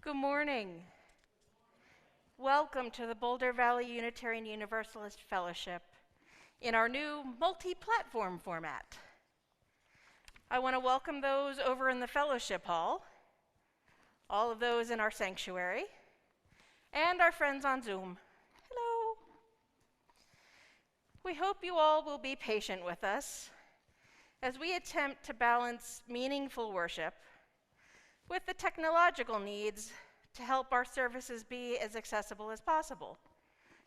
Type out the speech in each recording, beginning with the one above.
Good morning. Welcome to the Boulder Valley Unitarian Universalist Fellowship in our new multi-platform format. I want to welcome those over in the fellowship hall, all of those in our sanctuary, and our friends on Zoom. Hello. We hope you all will be patient with us as we attempt to balance meaningful worship with the technological needs to help our services be as accessible as possible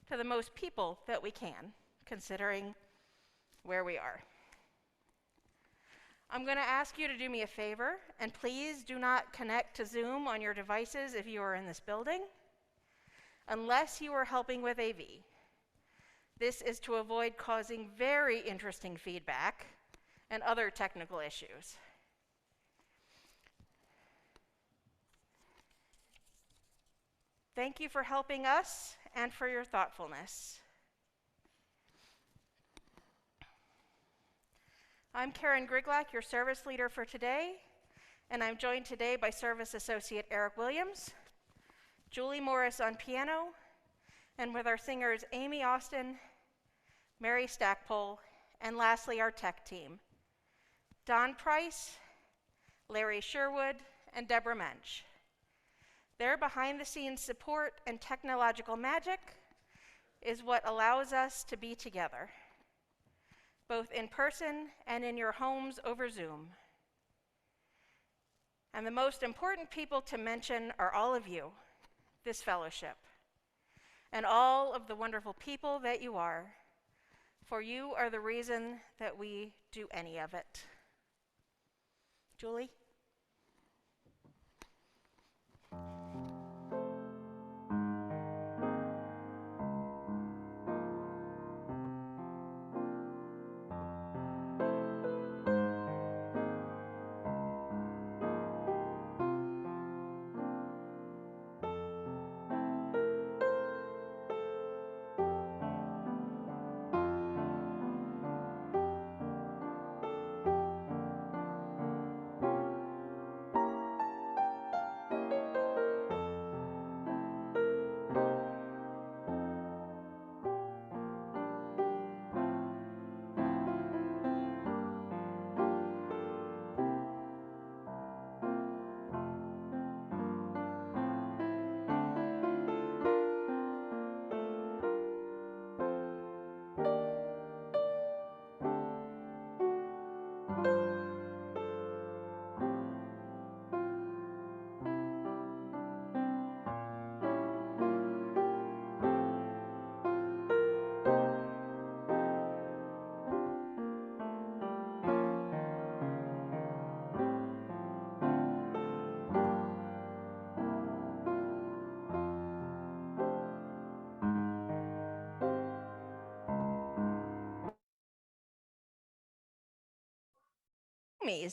to the most people that we can, considering where we are. I'm going to ask you to do me a favor, and please do not connect to Zoom on your devices if you are in this building, unless you are helping with AV. This is to avoid causing very interesting feedback and other technical issues. Thank you for helping us and for your thoughtfulness. I'm Karen Griglak, your service leader for today, and I'm joined today by Service Associate Eric Williams, Julie Morris on piano, and with our singers Amy Austin, Mary Stackpole, and lastly our tech team, Don Price, Larry Sherwood, and Deborah Mensch. Their behind-the-scenes support and technological magic is what allows us to be together, both in person and in your homes over Zoom. And the most important people to mention are all of you, this fellowship, and all of the wonderful people that you are, for you are the reason that we do any of it. Julie?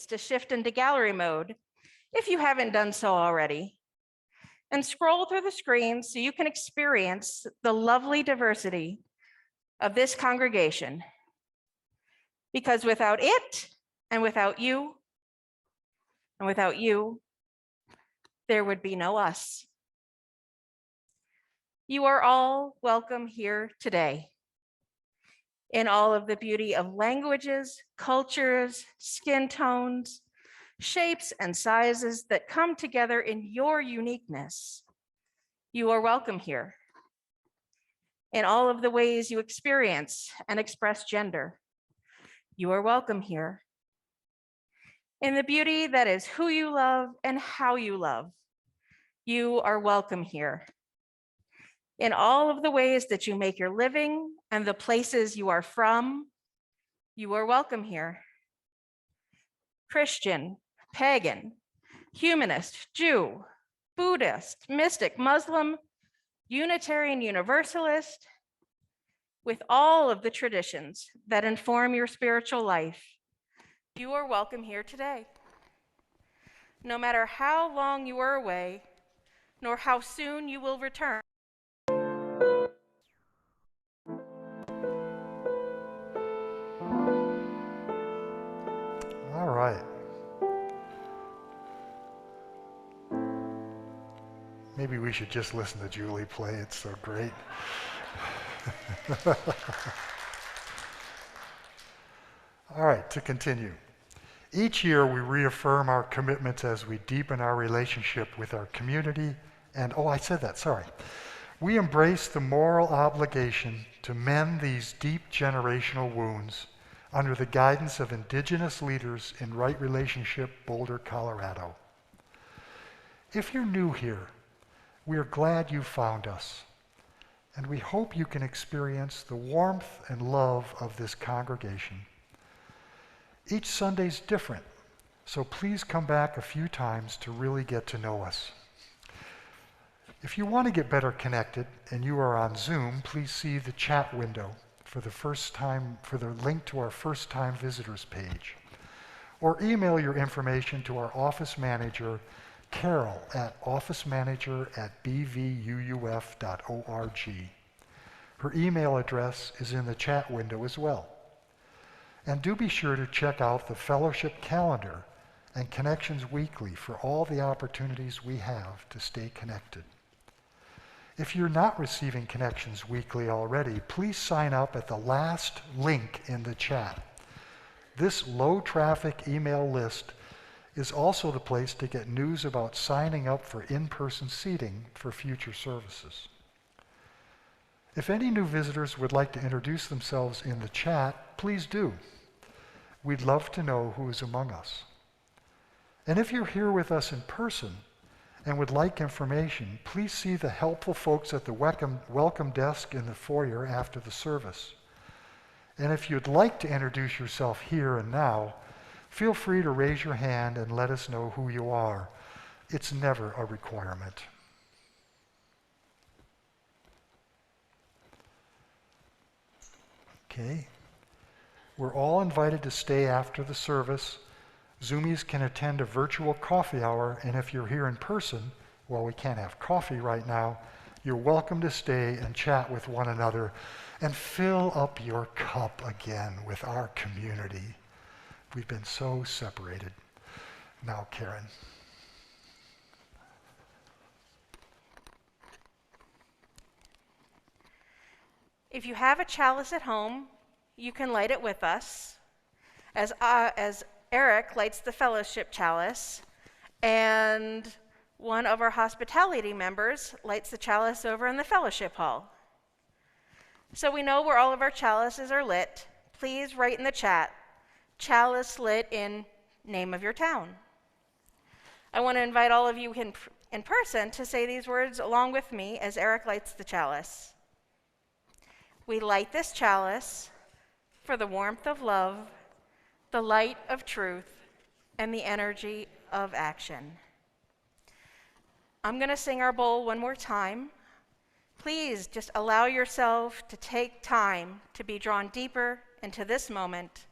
To shift into gallery mode, if you haven't done so already, and scroll through the screen so you can experience the lovely diversity of this congregation. Because without it, and without you, there would be no us. You are all welcome here today, in all of the beauty of languages, cultures, skin tones, shapes, and sizes that come together in your uniqueness. You are welcome here. In all of the ways you experience and express gender, you are welcome here. In the beauty that is who you love and how you love, you are welcome here. In all of the ways that you make your living and the places you are from, you are welcome here. Christian, pagan, humanist, Jew, Buddhist, mystic, Muslim, Unitarian Universalist, with all of the traditions that inform your spiritual life, you are welcome here today. No matter how long you are away, nor how soon you will return. All right. Maybe we should just listen to Julie play. It's so great. All right, to continue. Each year we reaffirm our commitments as we deepen our relationship with our community and, we embrace the moral obligation to mend these deep generational wounds under the guidance of Indigenous leaders in Right Relationship, Boulder, Colorado. If you're new here, we are glad you found us, and we hope you can experience the warmth and love of this congregation. Each Sunday's different, so please come back a few times to really get to know us. If you want to get better connected and you are on Zoom, please see the chat window for the link to our first time visitors page. Or email your information to our office manager, Carol, at officemanager@bvuuf.org. Her email address is in the chat window as well. And do be sure to check out the fellowship calendar and Connections Weekly for all the opportunities we have to stay connected. If you're not receiving Connections Weekly already, please sign up at the last link in the chat. This low-traffic email list is also the place to get news about signing up for in-person seating for future services. If any new visitors would like to introduce themselves in the chat, please do. We'd love to know who is among us. And if you're here with us in person and would like information, please see the helpful folks at the welcome desk in the foyer after the service. And if you'd like to introduce yourself here and now, feel free to raise your hand and let us know who you are. It's never a requirement. Okay. We're all invited to stay after the service. Zoomies can attend a virtual coffee hour, and if you're here in person, well, we can't have coffee right now, you're welcome to stay and chat with one another and fill up your cup again with our community. We've been so separated. Now, Karen. If you have a chalice at home, you can light it with us, as Eric lights the fellowship chalice, and one of our hospitality members lights the chalice over in the fellowship hall. So we know where all of our chalices are lit. Please write in the chat, chalice lit in name of your town. I want to invite all of you in person to say these words along with me as Eric lights the chalice. We light this chalice for the warmth of love, the light of truth, and the energy of action. I'm going to sing our bowl one more time. Please just allow yourself to take time to be drawn deeper into this moment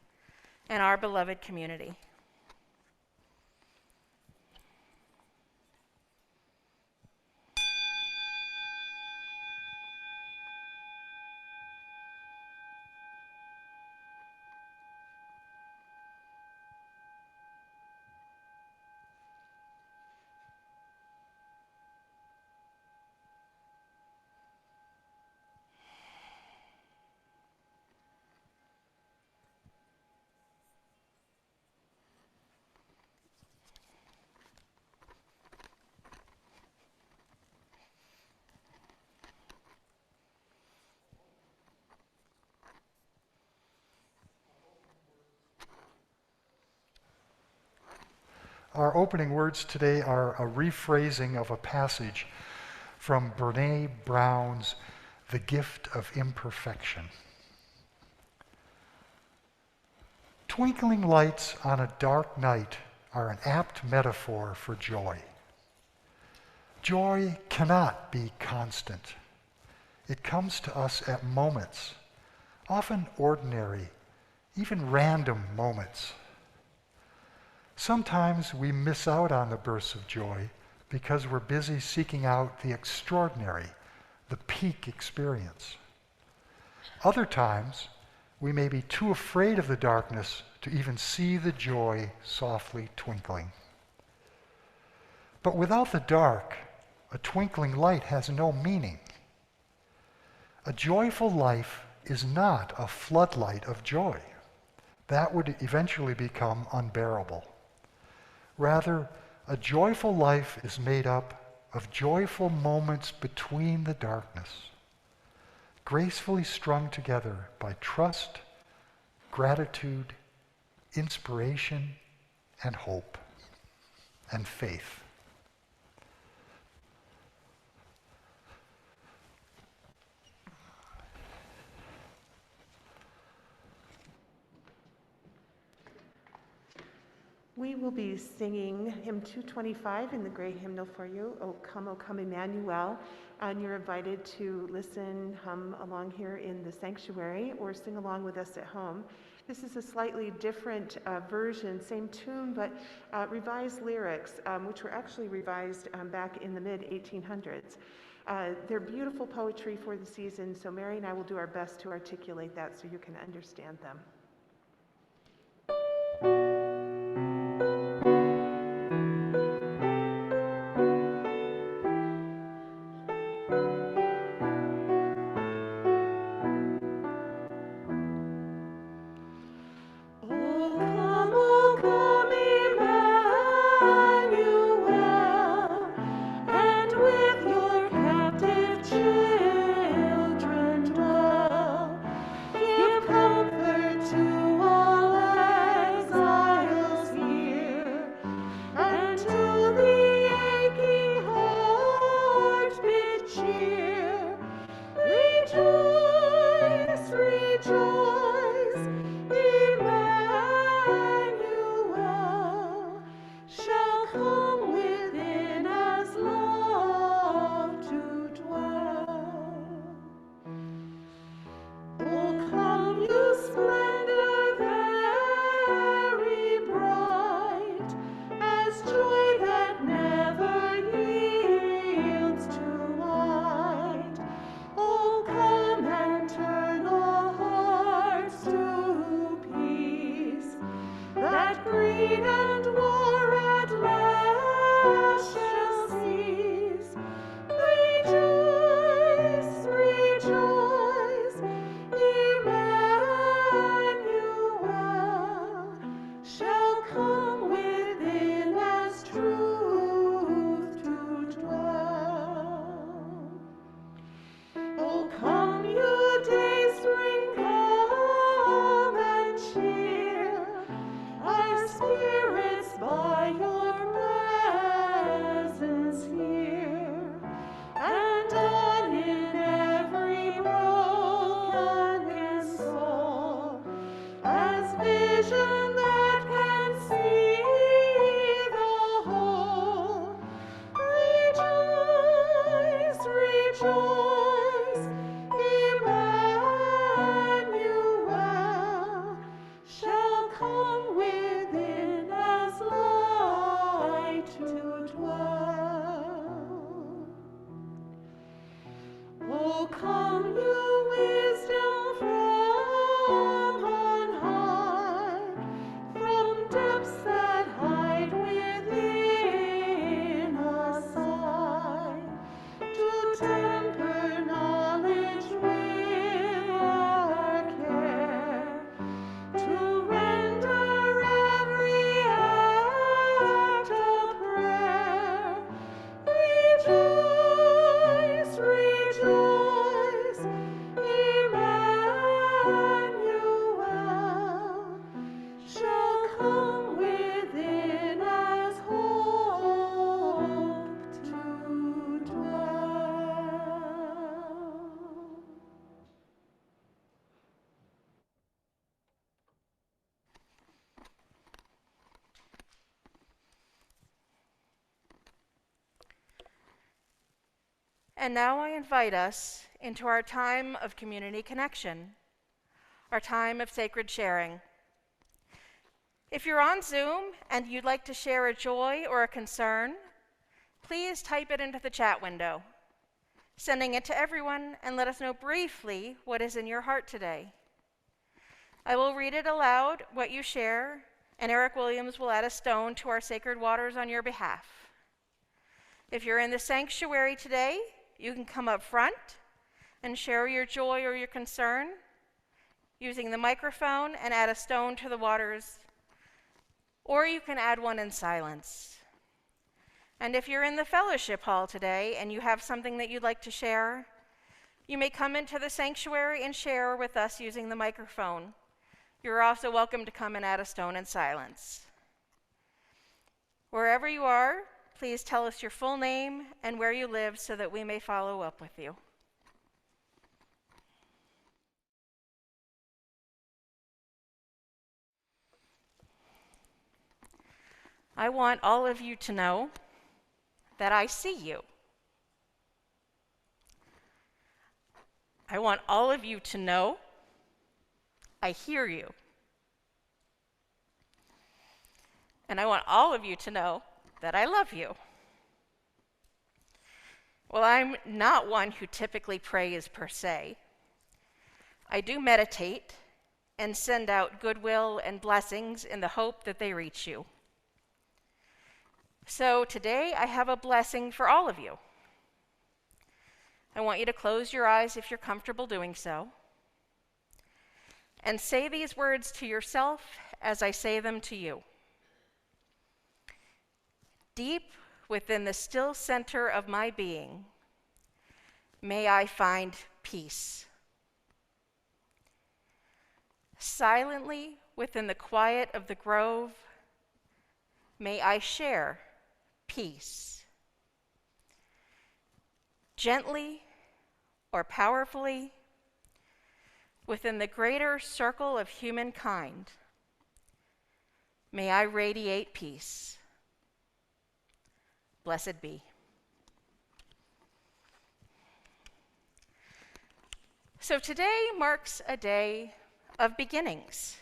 and our beloved community. Our opening words today are a rephrasing of a passage from Brené Brown's The Gift of Imperfection. Twinkling lights on a dark night are an apt metaphor for joy. Joy cannot be constant. It comes to us at moments, often ordinary, even random moments. Sometimes we miss out on the bursts of joy because we're busy seeking out the extraordinary, the peak experience. Other times, we may be too afraid of the darkness to even see the joy softly twinkling. But without the dark, A twinkling light has no meaning. A joyful life is not a floodlight of joy. That would eventually become unbearable. Rather, a joyful life is made up of joyful moments between the darkness, gracefully strung together by trust, gratitude, inspiration, and hope, and faith. We will be singing hymn 225 in the gray hymnal for you, O Come, Emmanuel. And you're invited to listen, hum along here in the sanctuary or sing along with us at home. This is a slightly different version, same tune, but revised lyrics, which were actually revised back in the mid-1800s. They're beautiful poetry for the season, so Mary and I will do our best to articulate that so you can understand them. And now I invite us into our time of community connection, our time of sacred sharing. If you're on Zoom and you'd like to share a joy or a concern, please type it into the chat window, sending it to everyone, and let us know briefly what is in your heart today. I will read it aloud, what you share, and Eric Williams will add a stone to our sacred waters on your behalf. If you're in the sanctuary today, you can come up front and share your joy or your concern using the microphone and add a stone to the waters, or you can add one in silence. And if you're in the fellowship hall today and you have something that you'd like to share, you may come into the sanctuary and share with us using the microphone. You're also welcome to come and add a stone in silence. Wherever you are, please tell us your full name and where you live so that we may follow up with you. I want all of you to know that I see you. I want all of you to know I hear you. And I want all of you to know that I love you. Well, I'm not one who typically prays per se. I do meditate and send out goodwill and blessings in the hope that they reach you. So today I have a blessing for all of you. I want you to close your eyes if you're comfortable doing so, and say these words to yourself as I say them to you. Deep within the still center of my being, may I find peace. Silently within the quiet of the grove, may I share peace. Gently or powerfully, within the greater circle of humankind, may I radiate peace. Blessed be. So today marks a day of beginnings.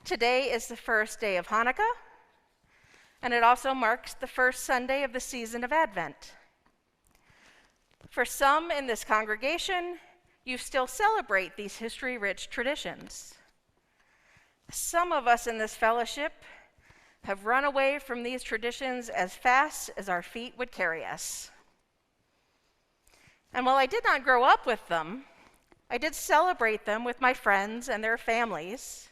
Today is the first day of Hanukkah, and it also marks the first Sunday of the season of Advent. For some in this congregation, you still celebrate these history-rich traditions. Some of us in this fellowship have run away from these traditions as fast as our feet would carry us. And while I did not grow up with them, I did celebrate them with my friends and their families.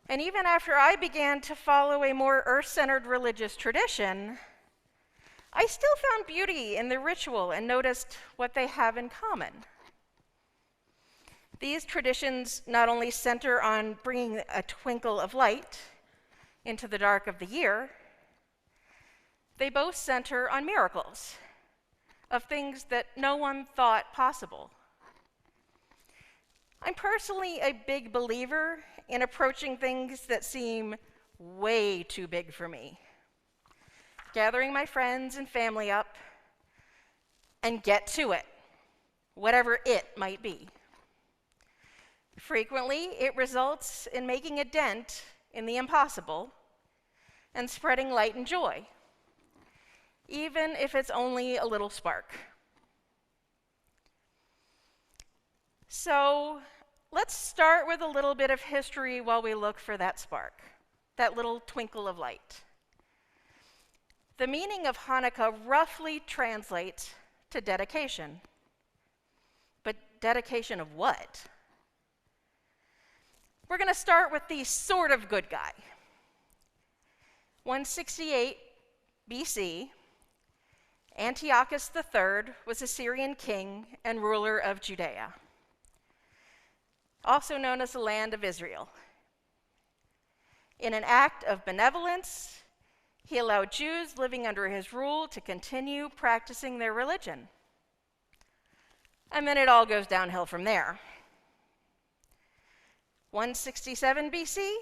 And even after I began to follow a more earth-centered religious tradition, I still found beauty in the ritual and noticed what they have in common. These traditions not only center on bringing a twinkle of light into the dark of the year, they both center on miracles, of things that no one thought possible. I'm personally a big believer in approaching things that seem way too big for me. Gathering my friends and family up and get to it, whatever it might be. Frequently, it results in making a dent in the impossible and spreading light and joy, even if it's only a little spark. So let's start with a little bit of history while we look for that spark, that little twinkle of light. The meaning of Hanukkah roughly translates to dedication. But dedication of what? We're going to start with the sort of good guy. 168 BC, Antiochus III was a Syrian king and ruler of Judea, also known as the land of Israel. In an act of benevolence, he allowed Jews living under his rule to continue practicing their religion. And then it all goes downhill from there. 167 BC,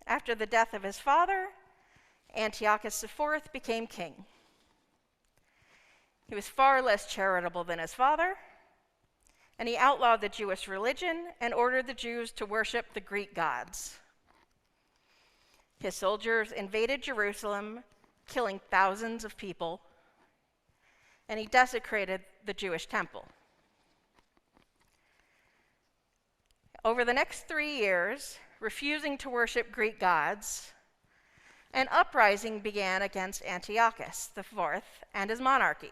after the death of his father, Antiochus IV became king. He was far less charitable than his father, and he outlawed the Jewish religion and ordered the Jews to worship the Greek gods. His soldiers invaded Jerusalem, killing thousands of people, and he desecrated the Jewish temple. Over the next 3 years, refusing to worship Greek gods, An uprising began against Antiochus IV and his monarchy.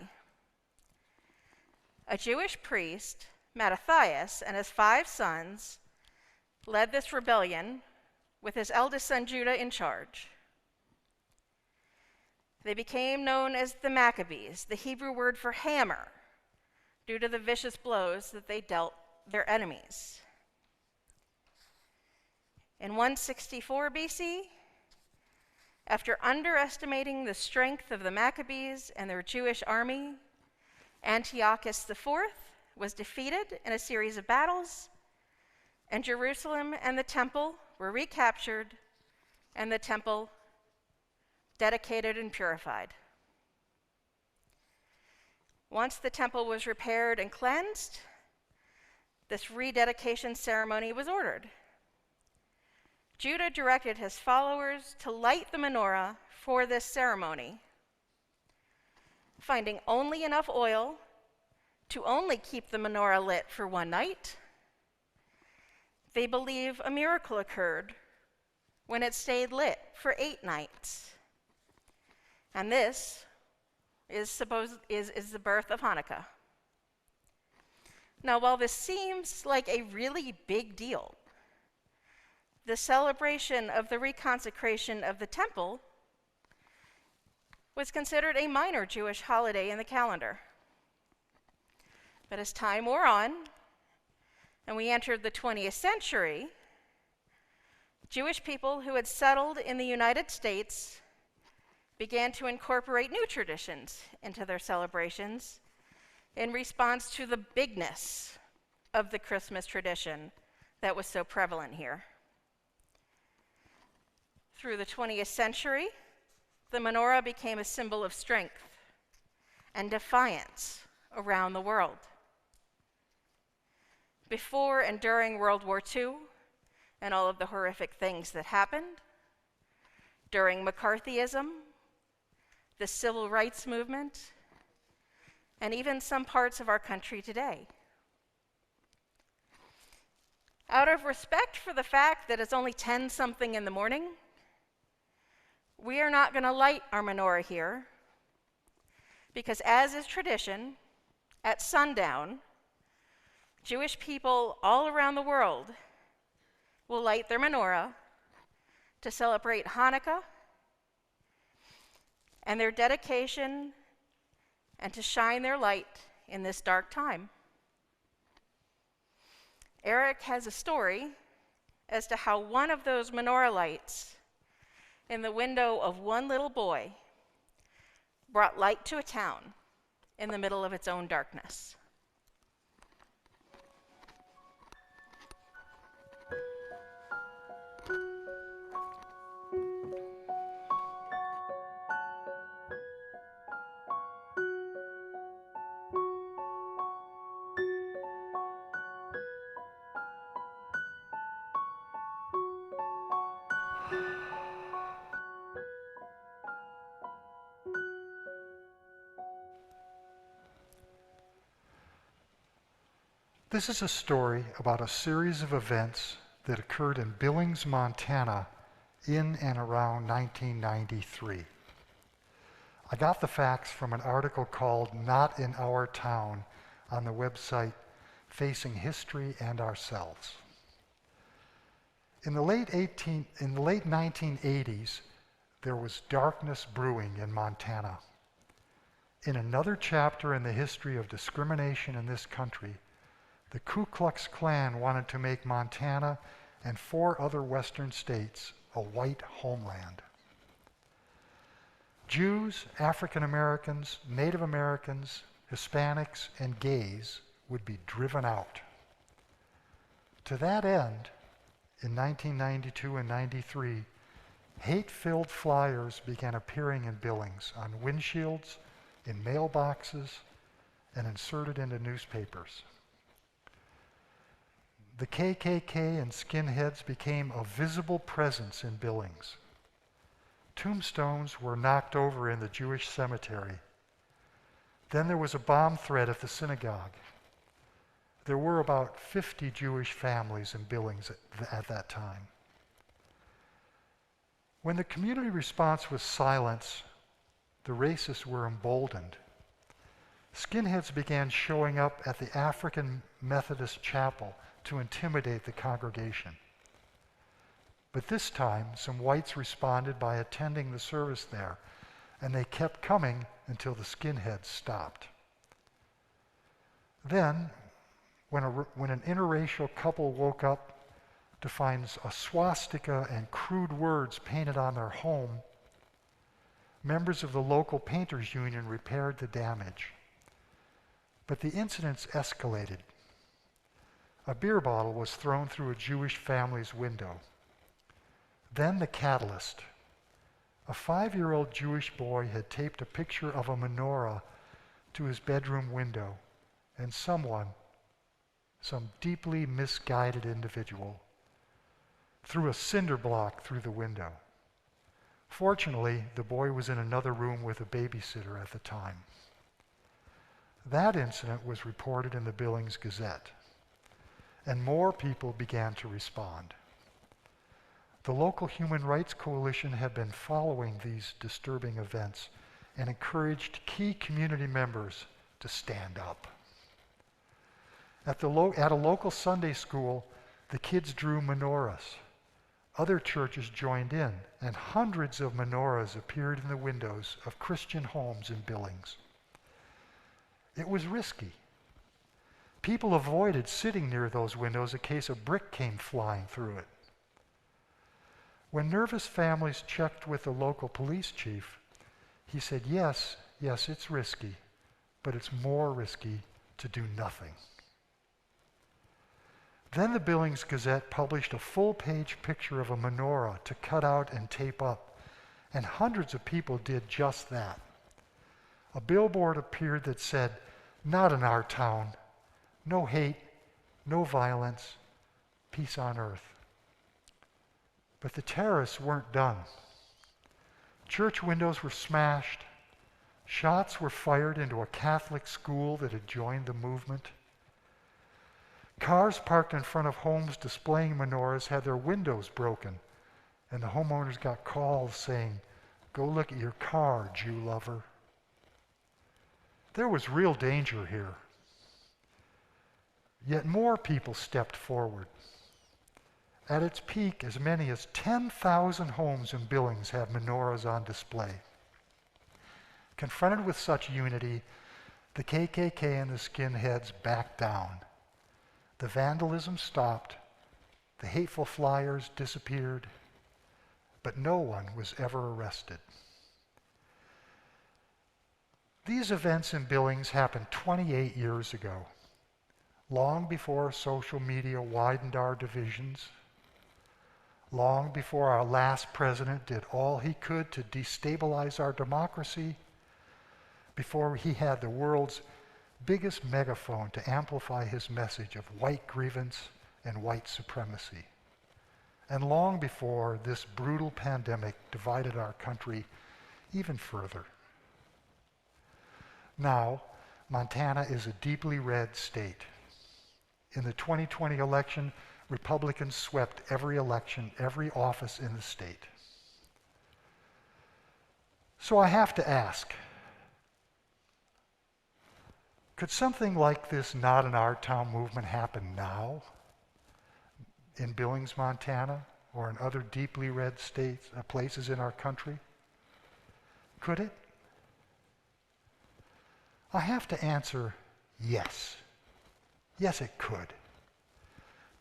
A Jewish priest, Mattathias, and his 5 sons led this rebellion with his eldest son Judah in charge. They became known as the Maccabees, the Hebrew word for hammer, due to the vicious blows that they dealt their enemies. In 164 BC, after underestimating the strength of the Maccabees and their Jewish army, Antiochus IV was defeated in a series of battles, and Jerusalem and the temple were recaptured, and the temple dedicated and purified. Once the temple was repaired and cleansed, this rededication ceremony was ordered. Judah directed his followers to light the menorah for this ceremony, finding only enough oil to only keep the menorah lit for 1 night. They believe a miracle occurred when it stayed lit for 8 nights. And this is the birth of Hanukkah. Now, while this seems like a really big deal, the celebration of the reconsecration of the temple was considered a minor Jewish holiday in the calendar. But as time wore on, and we entered the 20th century, Jewish people who had settled in the United States began to incorporate new traditions into their celebrations in response to the bigness of the Christmas tradition that was so prevalent here. Through the 20th century, the menorah became a symbol of strength and defiance around the world. Before and during World War II, and all of the horrific things that happened, during McCarthyism, the civil rights movement, and even some parts of our country today. Out of respect for the fact that it's only 10-something in the morning, we are not going to light our menorah here, because as is tradition, at sundown, Jewish people all around the world will light their menorah to celebrate Hanukkah and their dedication and to shine their light in this dark time. Eric has a story as to how one of those menorah lights in the window of one little boy brought light to a town in the middle of its own darkness. This is a story about a series of events that occurred in Billings, Montana in and around 1993. I got the facts from an article called Not in Our Town on the website Facing History and Ourselves. In the late 1980s, there was darkness brewing in Montana. In another chapter in the history of discrimination in this country, the Ku Klux Klan wanted to make Montana and 4 other western states a white homeland. Jews, African Americans, Native Americans, Hispanics, and gays would be driven out. To that end, in 1992 and 93, hate-filled flyers began appearing in Billings on windshields, in mailboxes, and inserted into newspapers. The KKK and skinheads became a visible presence in Billings. Tombstones were knocked over in the Jewish cemetery. Then there was a bomb threat at the synagogue. There were about 50 Jewish families in Billings at that time. When the community response was silence, the racists were emboldened. Skinheads began showing up at the African Methodist Chapel to intimidate the congregation. But this time, some whites responded by attending the service there, and they kept coming until the skinheads stopped. Then, when an interracial couple woke up to find a swastika and crude words painted on their home, members of the local painters union repaired the damage. But the incidents escalated. A beer bottle was thrown through a Jewish family's window. Then the catalyst. A 5-year-old Jewish boy had taped a picture of a menorah to his bedroom window, and someone, some deeply misguided individual, threw a cinder block through the window. Fortunately, the boy was in another room with a babysitter at the time. That incident was reported in the Billings Gazette, and more people began to respond. The local Human Rights Coalition had been following these disturbing events and encouraged key community members to stand up. At a local Sunday school, the kids drew menorahs. Other churches joined in, and hundreds of menorahs appeared in the windows of Christian homes in Billings. It was risky. People avoided sitting near those windows in case a brick came flying through it. When nervous families checked with the local police chief, he said, yes, it's risky, but it's more risky to do nothing. Then the Billings Gazette published a full-page picture of a menorah to cut out and tape up, and hundreds of people did just that. A billboard appeared that said, "Not in our town. No hate, no violence, peace on earth." But the terrorists weren't done. Church windows were smashed. Shots were fired into a Catholic school that had joined the movement. Cars parked in front of homes displaying menorahs had their windows broken, and the homeowners got calls saying, "Go look at your car, Jew lover." There was real danger here. Yet more people stepped forward. At its peak, as many as 10,000 homes in Billings had menorahs on display. Confronted with such unity, the KKK and the skinheads backed down. The vandalism stopped, the hateful flyers disappeared, but no one was ever arrested. These events in Billings happened 28 years ago, long before social media widened our divisions, long before our last president did all he could to destabilize our democracy, before he had the world's biggest megaphone to amplify his message of white grievance and white supremacy, and long before this brutal pandemic divided our country even further. Now, Montana is a deeply red state. In the 2020 election, Republicans swept every election, every office in the state. So I have to ask, could something like this Not in Our Town movement happen now in Billings, Montana, or in other deeply red states, places in our country? Could it? I have to answer yes. Yes, it could.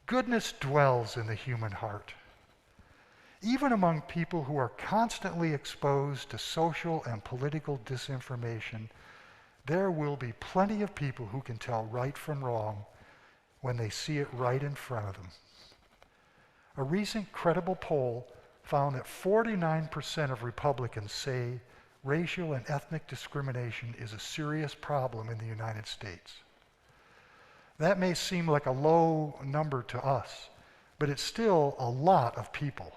Goodness dwells in the human heart. Even among people who are constantly exposed to social and political disinformation, there will be plenty of people who can tell right from wrong when they see it right in front of them. A recent credible poll found that 49% of Republicans say racial and ethnic discrimination is a serious problem in the United States. That may seem like a low number to us, but it's still a lot of people.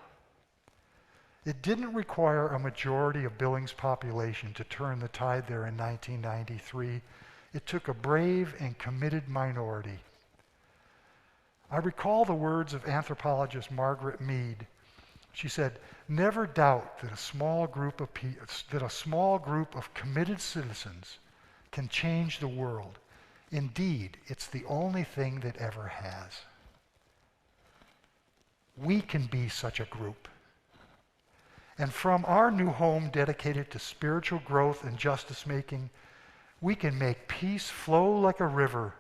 It didn't require a majority of Billings' population to turn the tide there in 1993. It took a brave and committed minority. I recall the words of anthropologist Margaret Mead, She said, "Never doubt that a small group of committed citizens can change the world. Indeed, it's the only thing that ever has." We can be such a group. And from our new home dedicated to spiritual growth and justice making, we can make peace flow like a river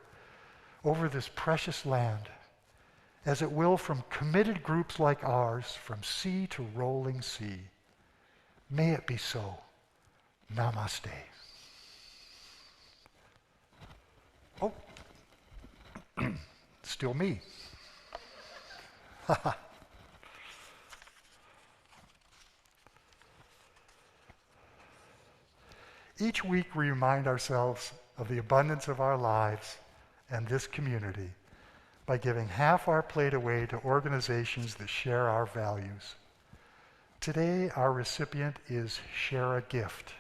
over this precious land, as it will from committed groups like ours, from sea to rolling sea. May it be so. Namaste. Oh, still me. Each week we remind ourselves of the abundance of our lives and this community by giving half our plate away to organizations that share our values. Today, our recipient is Share a Gift.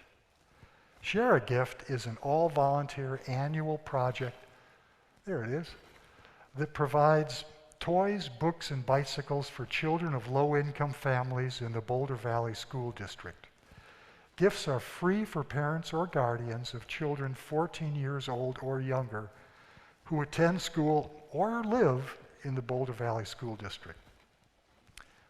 Share a Gift is an all-volunteer annual project, there it is, that provides toys, books, and bicycles for children of low-income families in the Boulder Valley School District. Gifts are free for parents or guardians of children 14 years old or younger who attend school or live in the Boulder Valley School District.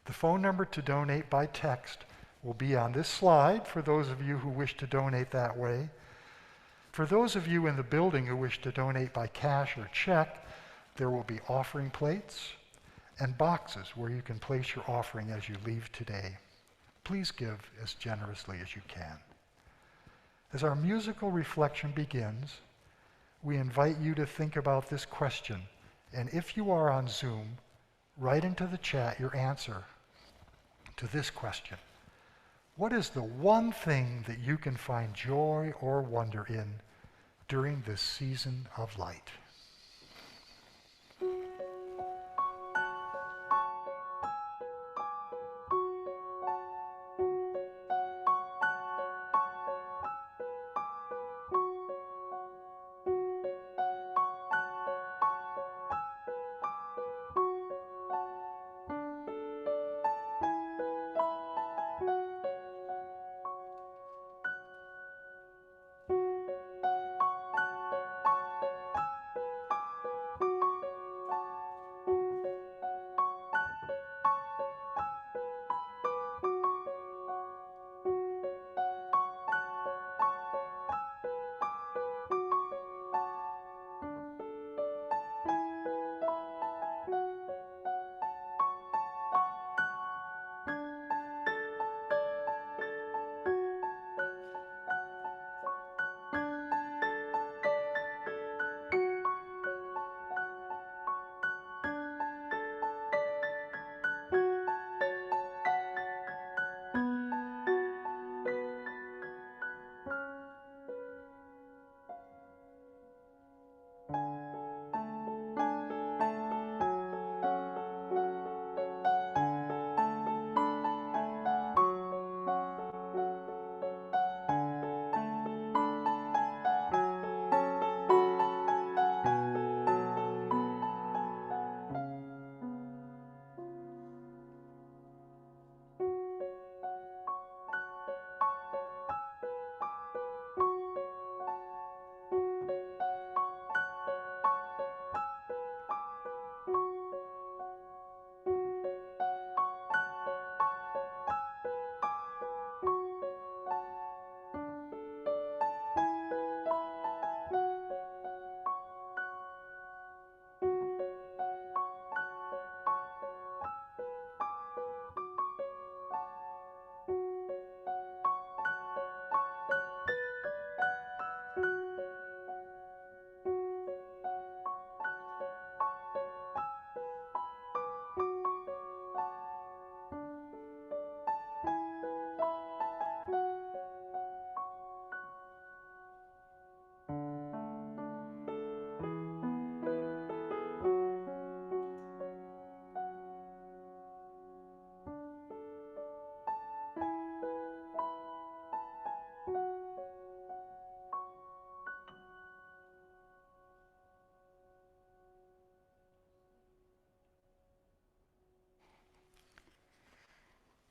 The phone number to donate by text will be on this slide for those of you who wish to donate that way. For those of you in the building who wish to donate by cash or check, there will be offering plates and boxes where you can place your offering as you leave today. Please give as generously as you can. As our musical reflection begins, we invite you to think about this question, and if you are on Zoom, write into the chat your answer to this question. What is the one thing that you can find joy or wonder in during this season of light?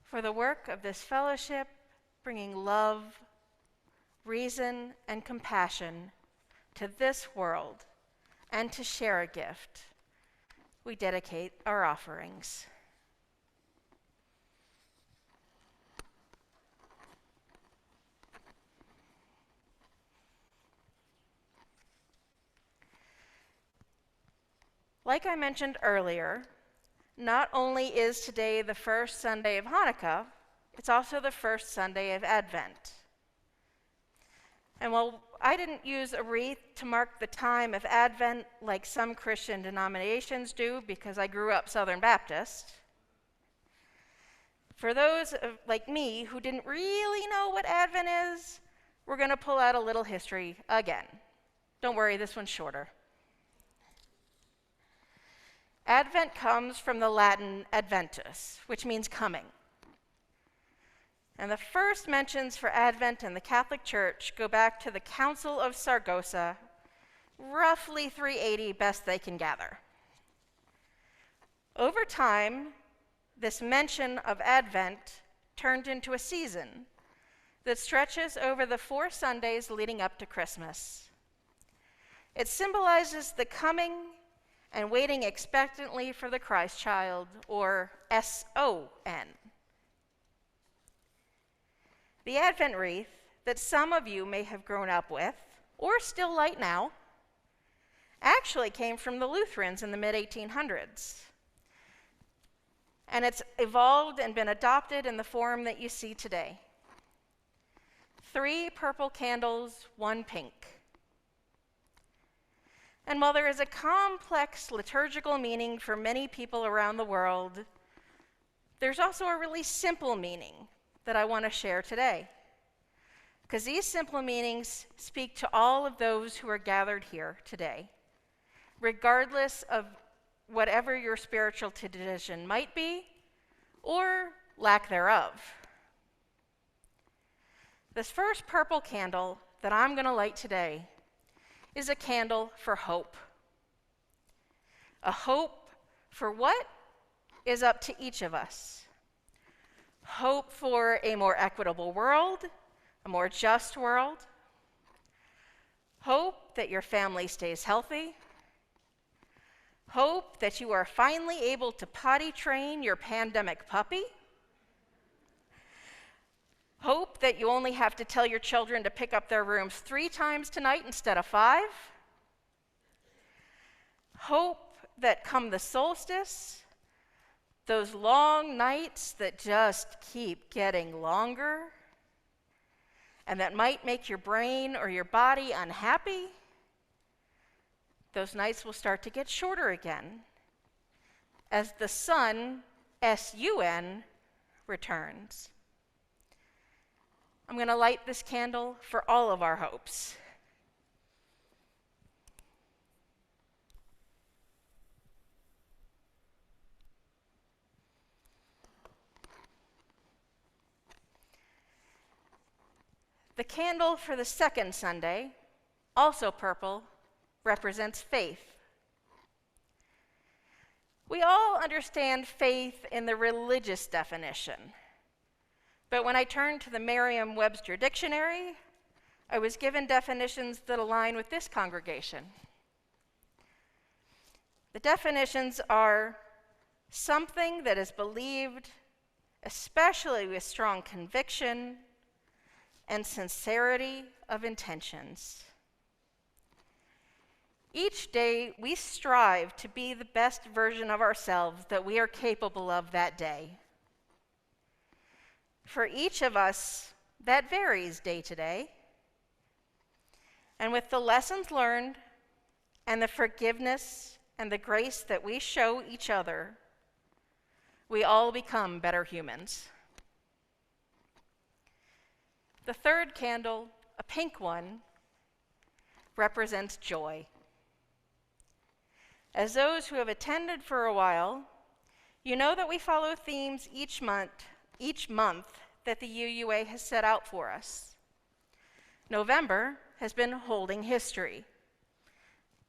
for the work of this fellowship, bringing love, reason, and compassion to this world, and to share a gift, we dedicate our offerings. Like I mentioned earlier, not only is today the first Sunday of Hanukkah, it's also the first Sunday of Advent. And while I didn't use a wreath to mark the time of Advent like some Christian denominations do because I grew up Southern Baptist, for those like me who didn't really know what Advent is, we're going to pull out a little history again. Don't worry, this one's shorter. Advent comes from the Latin adventus, which means coming. And the first mentions for Advent in the Catholic Church go back to the Council of Saragossa, roughly 380 best they can gather. Over time, this mention of Advent turned into a season that stretches over the 4 Sundays leading up to Christmas. It symbolizes the coming and waiting expectantly for the Christ child, or S-O-N. The Advent wreath that some of you may have grown up with, or still light now, actually came from the Lutherans in the mid-1800s. And it's evolved and been adopted in the form that you see today. 3 purple candles, 1 pink. And while there is a complex liturgical meaning for many people around the world, there's also a really simple meaning that I want to share today. Because these simple meanings speak to all of those who are gathered here today, regardless of whatever your spiritual tradition might be, or lack thereof. This first purple candle that I'm going to light today is a candle for hope. A hope for what is up to each of us. Hope for a more equitable world, a more just world. Hope that your family stays healthy. Hope that you are finally able to potty train your pandemic puppy. Hope that you only have to tell your children to pick up their rooms 3 times tonight instead of 5. Hope that come the solstice, those long nights that just keep getting longer and that might make your brain or your body unhappy, those nights will start to get shorter again as the sun, S-U-N, returns. I'm going to light this candle for all of our hopes. The candle for the second Sunday, also purple, represents faith. We all understand faith in the religious definition. But when I turned to the Merriam-Webster dictionary, I was given definitions that align with this congregation. The definitions are something that is believed, especially with strong conviction and sincerity of intentions. Each day, we strive to be the best version of ourselves that we are capable of that day. For each of us, that varies day to day. And with the lessons learned and the forgiveness and the grace that we show each other, we all become better humans. The third candle, a pink one, represents joy. As those who have attended for a while, you know that we follow themes each month that the UUA has set out for us. November has been holding history,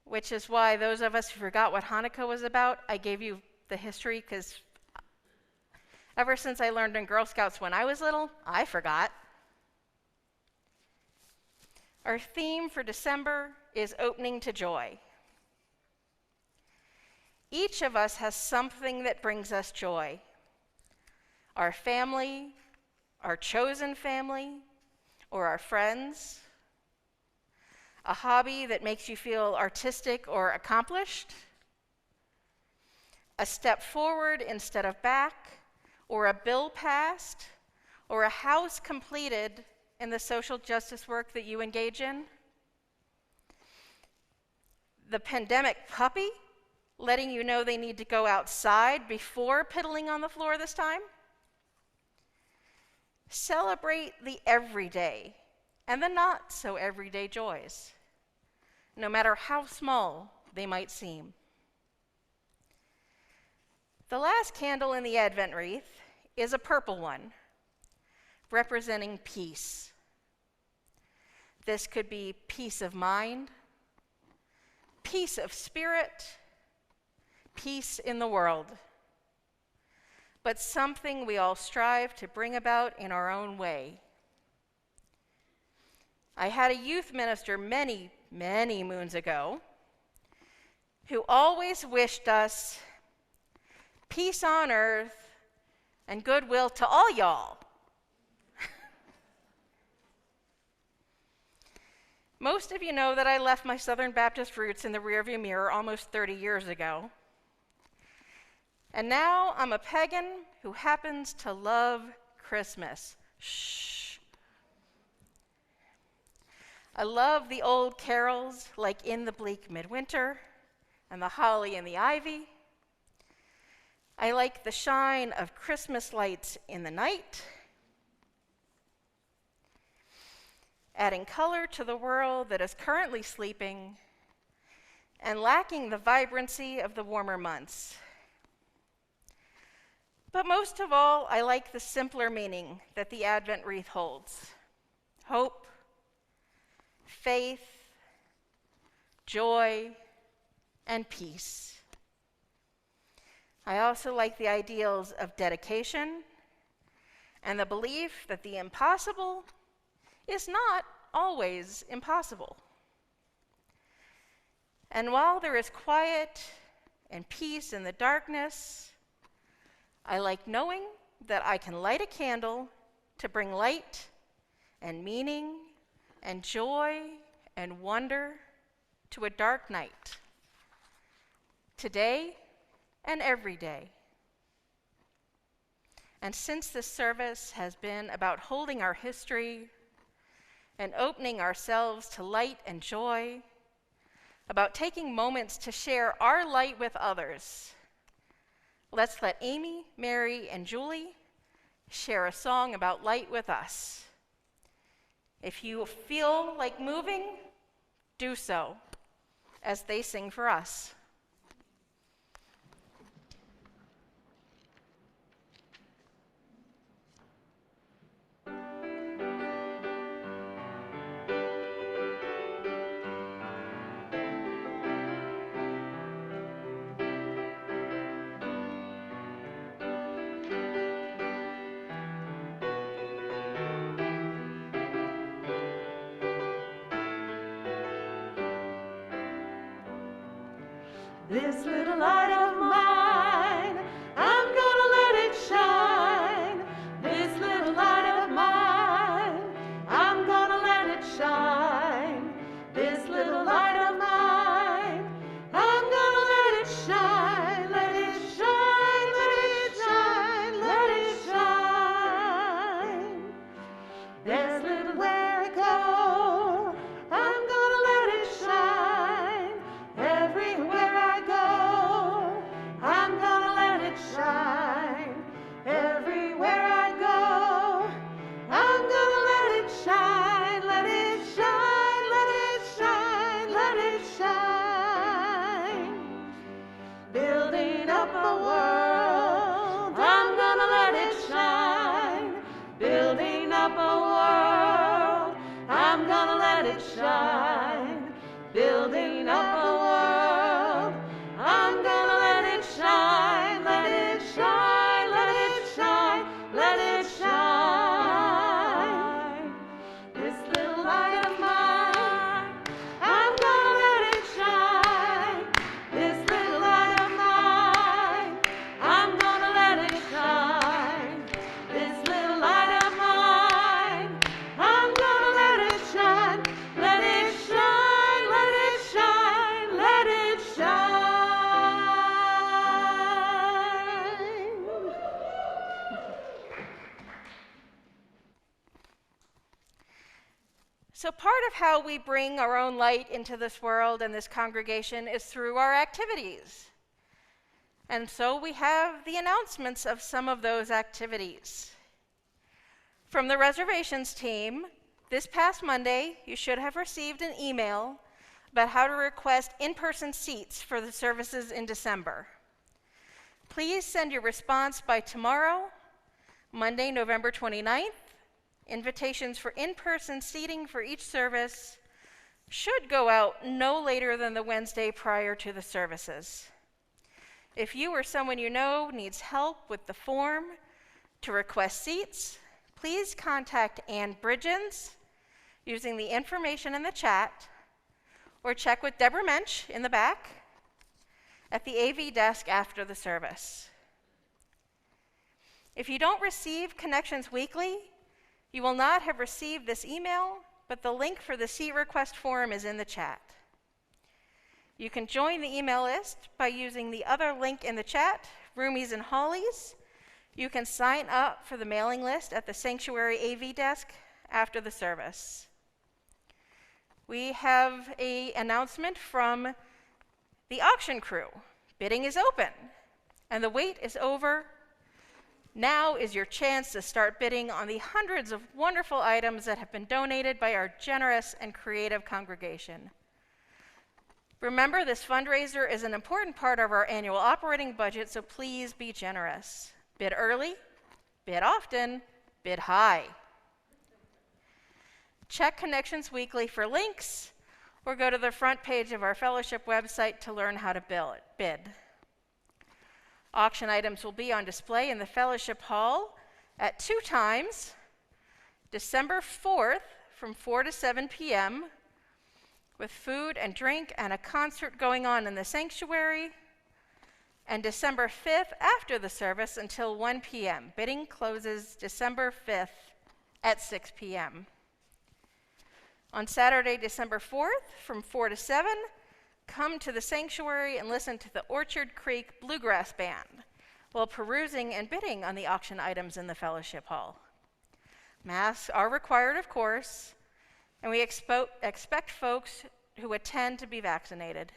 which is why those of us who forgot what Hanukkah was about, I gave you the history because Ever since I learned in Girl Scouts when I was little, I forgot. Our theme for December is opening to joy. Each of us has something that brings us joy. Our family, our chosen family, or our friends. A hobby that makes you feel artistic or accomplished. A step forward instead of back, or a bill passed, or a house completed in the social justice work that you engage in. The pandemic puppy, letting you know they need to go outside before piddling on the floor this time. Celebrate the everyday and the not so everyday joys, no matter how small they might seem. The last candle in the Advent wreath is a purple one, representing peace. This could be peace of mind, peace of spirit, peace in the world, but something we all strive to bring about in our own way. I had a youth minister many, many moons ago who always wished us peace on earth and goodwill to all y'all. Most of you know that I left my Southern Baptist roots in the rearview mirror almost 30 years ago. And now I'm a pagan who happens to love Christmas. Shh. I love the old carols like In the Bleak Midwinter and The Holly and the Ivy. I like the shine of Christmas lights in the night, adding color to the world that is currently sleeping and lacking the vibrancy of the warmer months. But most of all, I like the simpler meaning that the Advent wreath holds: hope, faith, joy, and peace. I also like the ideals of dedication and the belief that the impossible is not always impossible. And while there is quiet and peace in the darkness, I like knowing that I can light a candle to bring light and meaning and joy and wonder to a dark night, today and every day. And since this service has been about holding our history and opening ourselves to light and joy, about taking moments to share our light with others, let's let Amy, Mary, and Julie share a song about light with us. If you feel like moving, do so as they sing for us. This little light of mine, I'm gonna let it shine. This little light of mine, I'm gonna let it shine. This little light of mine, I'm gonna let it shine. Let it shine, let it shine, let it shine. This little where I go, I'm gonna let it shine. Everywhere I go, I'm gonna let it shine. Everywhere I go, I'm gonna let it shine. Let it shine, let it shine, let it shine. Building up a world, I'm gonna let it shine. Building up a world, I'm gonna let it shine. Building up a world, I'm gonna let it shine, let it shine, let it shine. So part of how we bring our own light into this world and this congregation is through our activities. And so we have the announcements of some of those activities. From the reservations team, this past Monday, you should have received an email about how to request in-person seats for the services in December. Please send your response by tomorrow, Monday, November 29th. Invitations for in-person seating for each service should go out no later than the Wednesday prior to the services. If you or someone you know needs help with the form to request seats, please contact Ann Bridgens using the information in the chat, or check with Deborah Mensch in the back at the AV desk after the service. If you don't receive Connections Weekly, you will not have received this email, but the link for the seat request form is in the chat. You can join the email list by using the other link in the chat, Roomies and Hollies. You can sign up for the mailing list at the Sanctuary AV desk after the service. We have an announcement from the auction crew. Bidding is open, and the wait is over. Now is your chance to start bidding on the hundreds of wonderful items that have been donated by our generous and creative congregation. Remember, this fundraiser is an important part of our annual operating budget, so please be generous. Bid early, bid often, bid high. Check Connections Weekly for links, or go to the front page of our fellowship website to learn how to bid. Auction items will be on display in the fellowship hall at 2 times, December 4th from 4 to 7 p.m., with food and drink and a concert going on in the sanctuary, and December 5th after the service until 1 p.m. Bidding closes December 5th at 6 p.m. On Saturday, December 4th from 4 to 7, come to the sanctuary and listen to the Orchard Creek Bluegrass Band while perusing and bidding on the auction items in the fellowship hall. Masks are required, of course, and we expect folks who attend to be vaccinated.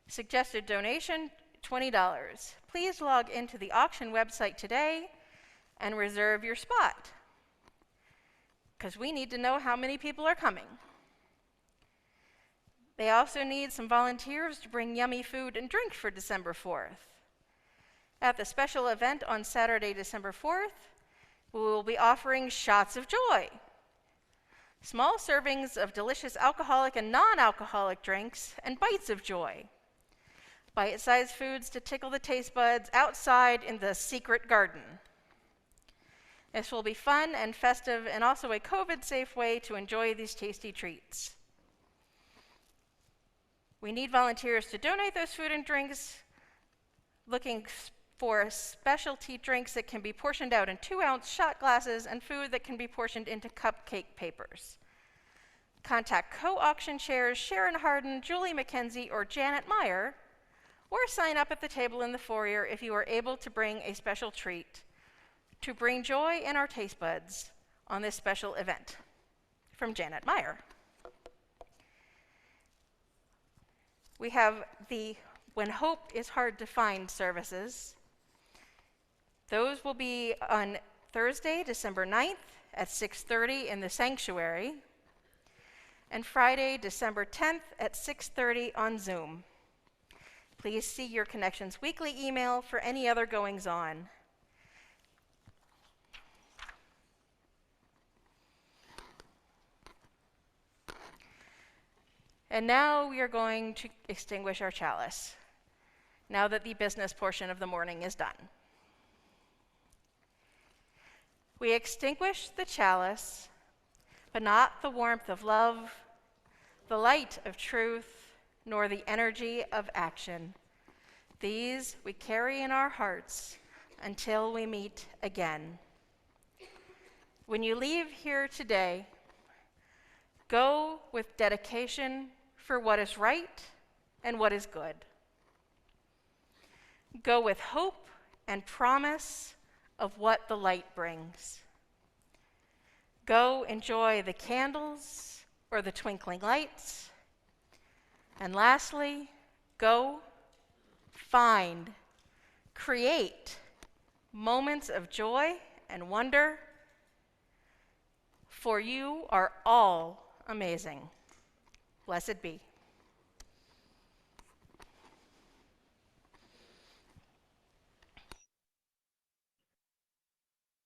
Suggested donation, $20. Please log into the auction website today and reserve your spot, because we need to know how many people are coming. They also need some volunteers to bring yummy food and drink for December 4th. At the special event on Saturday, December 4th, we will be offering shots of joy. Small servings of delicious alcoholic and non-alcoholic drinks and bites of joy. Bite-sized foods to tickle the taste buds outside in the secret garden. This will be fun and festive, and also a COVID-safe way to enjoy these tasty treats. We need volunteers to donate those food and drinks, looking for specialty drinks that can be portioned out in 2-ounce shot glasses and food that can be portioned into cupcake papers. Contact co-auction chairs Sharon Harden, Julie McKenzie, or Janet Meyer, or sign up at the table in the foyer if you are able to bring a special treat to bring joy in our taste buds on this special event. From Janet Meyer. We have the When Hope is Hard to Find services. Those will be on Thursday, December 9th at 6:30 in the sanctuary, and Friday, December 10th at 6:30 on Zoom. Please see your Connections Weekly email for any other goings-on. And now we are going to extinguish our chalice, now that the business portion of the morning is done. We extinguish the chalice, but not the warmth of love, the light of truth, nor the energy of action. These we carry in our hearts until we meet again. When you leave here today, go with dedication for what is right and what is good. Go with hope and promise of what the light brings. Go enjoy the candles or the twinkling lights. And lastly, go find, create moments of joy and wonder, for you are all amazing. Blessed be.